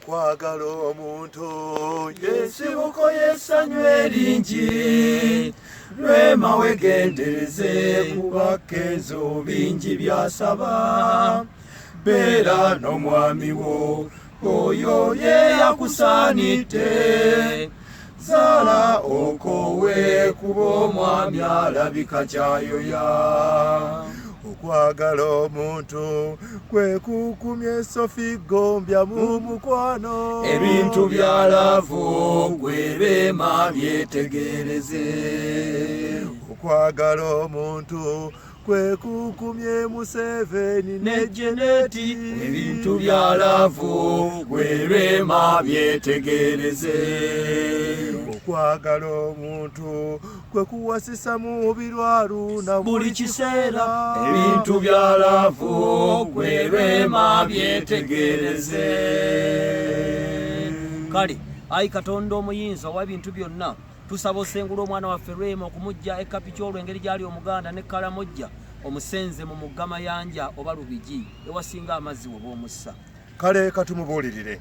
Kwagala omuntu yesibuko yesanyu eringi Rwema wegendereze kuba Kenzo bingi byasaba Beera n'omwami wo oyo ye yakusaanidde Zala okowe kuba omwami alabika kyayoya Okwagala omuntu kwe kukumya Sophie Gombya mu mukwano ebintu bya laavu gwe Rwema byetegereze Okwagala omuntu kwe kukumye Museveni ne Jeneti ebintu bya laavu gwe Rwema byetegereze Okwagala omuntu kwe kuwasisa mu birwaru na buli kiseera ebintu bya laavu gwe Rwema byetegereze Kale ayi Katonda omuyinza w'ebintu byonna tusaba osengula omwana waffe Rwema okumujja ekkapi olw'engeri gy'ali omuganda ne Kalamojja omusenze mu Mugama Yanja oba Lubigi ewasinga amazzi we b'omussa. Kale katumubuulirire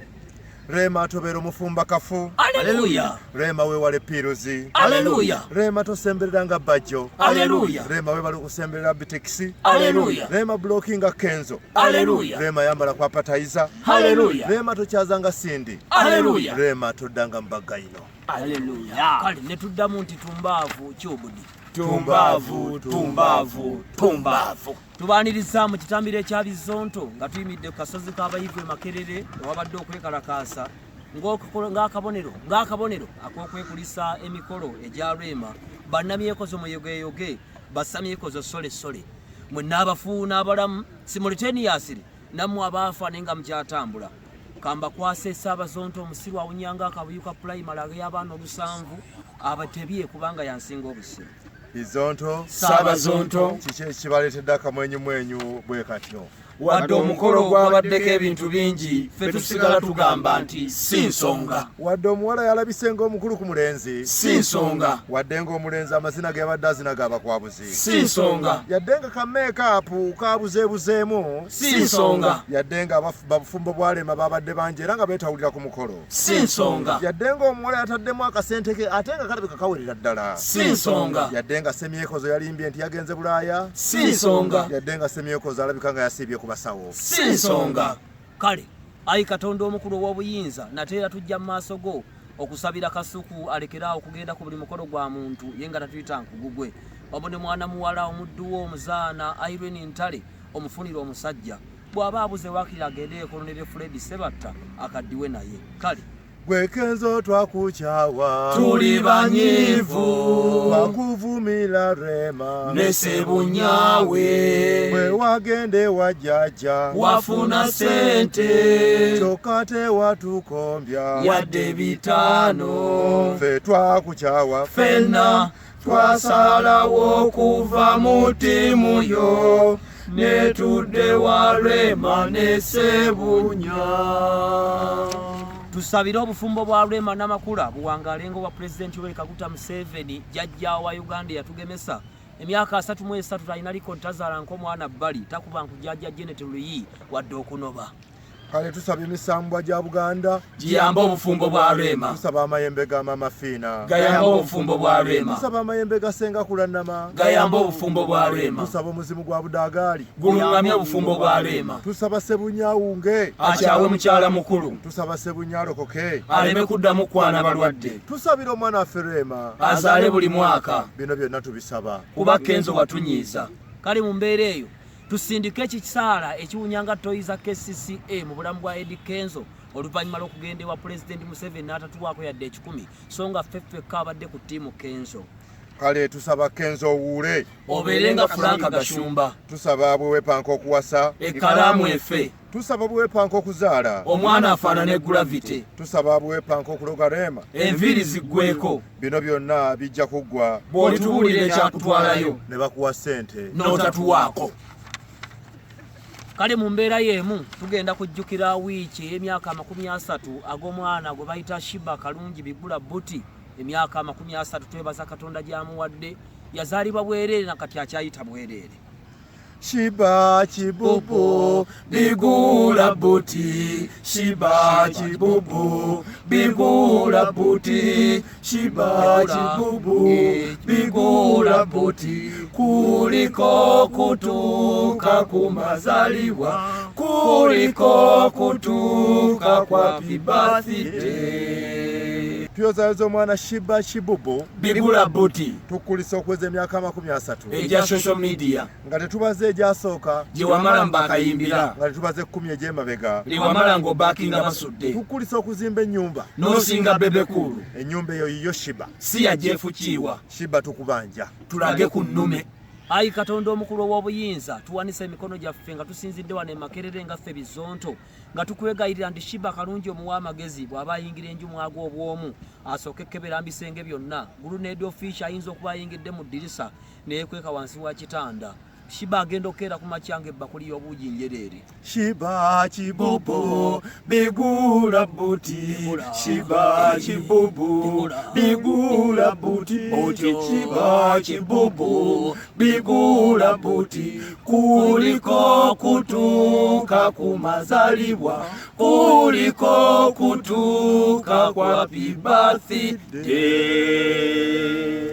Rwema tobeera omufumba kafu. Aleluya. Rwema weewale piiruzi. Aleluya. Rwema tosembereranga bajjo. Aleluya. Rwema weebale okusemberera bitekisi. Aleluya. Rwema blockinga Kenzo. Aleluya. Rwema yambala kwapatayiza. Aleluya. Rwema tokyazanga Sindi. Aleluya. Rwema toddanga mbagayino. Aleluya. Kale ne tuddamu nti tumbaavu kyobudi. Tumbavu, tumbavu, tumbavu. Tubaaniriza mu kitambiro ekya Bizonto nga tuyimidde ku kasozi k'abayivu Makerere ewabadde okwekalakaasa ng'akabonero ak'okwekulisa emikolo egya Rwema bannamyekozo muyogeyoge basamyekozo solesole mwenna abafu n'abalamu simultaneously nammwe abaafa naye nga mukyatambula kamba kwasa Ssaabazonto omusiru awunyanga akabuyuka pulayimale y'abaana 7 abatebye kubanga yansinga obusiru Bizonto, Ssaabazonto, kiki ekibaleetedde akamwenyumwenyu bwe katyo? Wadde omukolo gwabaddeko ebintu bingi, ffe tusigala tugamba nti si nsonga. Wadde omuwala yalabise ng'omukulu ku mulenzi, si nsonga. Wadde ng'omulenzi amazina ge yabadde azina g'abakwabuzi, si nsonga. Yadde nga ka make-up kabuzeebuzeemu, si nsonga. Yadde nga babufumbo bwa Rwema babadde bangi era nga beetawulira ku mukolo, si nsonga. Yadde ng'omuwala yataddemu akasente ke ate nga kalabika kawerera ddala, si nsonga. Yadde nga Semyekozo yalimbye nti yagenze Bulaaya, si nsonga. Yadde nga Semyekozo alabika nga yasiibye ku basawo, si nsonga. Kale ayi Katonda omukulu ow'obuyinza nateera tujja mu maaso go okusabira Kasuku alekeraawo okugenda ku buli mukolo gwa muntu ye nga tatuyita nkugugwe wabone mwana muwala omuddu wo omuzaana Irene Ntale omufunira omusajja bw'aba abuze waakiri agende Koloneli Fred Sebatta akaddiwe naye. Kale gwe Kenzo twakukyawa tuli banyiivu bakuvumira Rwema ne Ssebunyaawe bwe wagende wajjajja wafuna sente kyokka tewatukombya yadde bitaano ffe twakukyawa ffenna twasalawo okuva mu ttiimu yo ne tudde wa Rwema ne Ssebunya. tusabire obufumbo bwa Rwema n'amakula buwangalenga obwa Pulezidenti Yoweri Kaguta Museveni jjajja wa Uganda yatugemesa emyaka 33 talina liko tazaala nk'omwana bbali takuba nkujjajja Janet Luyi wadde okunoba. Kale tusaba emisambwa gya Buganda giyamba obufumbo bwa Rwema, tusaba amayembe ga Mama Fiina gayamba obufumbo bwa Rwema, tusaba amayembe ga Senga Kulannama gayamba obufumbo bwa Rwema, tusaba omuzimu gwa Budaagaali gulungamya obufumbo bwa Rwema, tusaba Ssebunya awunge akyawe mukyala mukulu, tusaba Ssebunya alokoke aleme kuddamu kwana balwadde, tusabira omwana waffe Rwema azaale buli mwaka. Bino byonna tubisaba kuba Kenzo watunyiiza. Kale mu mbeera eyo tusindike ekisaala ekiwunyanga toyi za KCCA mu bulamu bwa Eddie Kenzo oluvannyuma lw'okugenda ewa Pulezidenti Museveni n'atatuwaako yadde 10 so nga ffeffekka abadde ku ttiimu Kenzo. Kale tusaba Kenzo owuule obeerenga Franka Gashumba, tusaba bwewepanka okuwasa ekkalaamu efe, tusaba bwewepanka okuzaala omwana afaanana Gravity, tusaba bwewepanka okuloga Rwema enviiri ziggweko. bino byonna bijja kuggwa bw'olitubuulira ekyakutwalayo ne bakuwa ssente n'otatuwaako. Kale mu mbeera y'emu tugenda kujjukira wiiki ey'emyaka 30 ag'omwana gwe bayita Shiba Kalungi Bigula Buti emyaka 30 twebaza Katonda gy'amuwadde yazaalibwa bwereere na kati akyayita bwereere. Shiba chibubu bigula buti, shiba chibubu bigula buti, shiba chibubu bigula buti, kuliko kutuka kumazaliwa, kuliko kutuka kwa happy birthday. Tuyozayoza omwana Shiba chibubu bigula buti tukulisa okweza emyaka 30 eja social media nga tetubaze egyasooka gye wamala mbakayimbira, nga tetubaze 10 egy'emabega liwamala ng'obakinga basudde, tukulisa okuzimba ennyumba n'osinga bebekulu. ennyumba eyo yiyo Shiba. Si ya Jeff Kiwa, Shiba tukubanja tulage ku nnume. Ayi Katonda omukulu ow'obuyinza, tuwanisa emikono gyaffe nga tusinzidde wano e Makerere nga ffe Bizonto, nga tukwegayirira ndi Shiba kalungi omuwa amagezi bw'aba ayingira enju mwago obwomu, asooke ekkebera mbisenge byonna, guluneedi ofiisi ayinza okuba ayingidde mu ddirisa neyekweka wansi wa kitanda. Shiba agenda okukeera ku makya ng'ebbakuli y'obuugi njereere. Shiba chibubu Bigula buti, shiba chibubu bigula buti, shiba chibubu bigula buti, kuliko kutuka kumazaliwa, kuliko kutuka kwa happy birthday.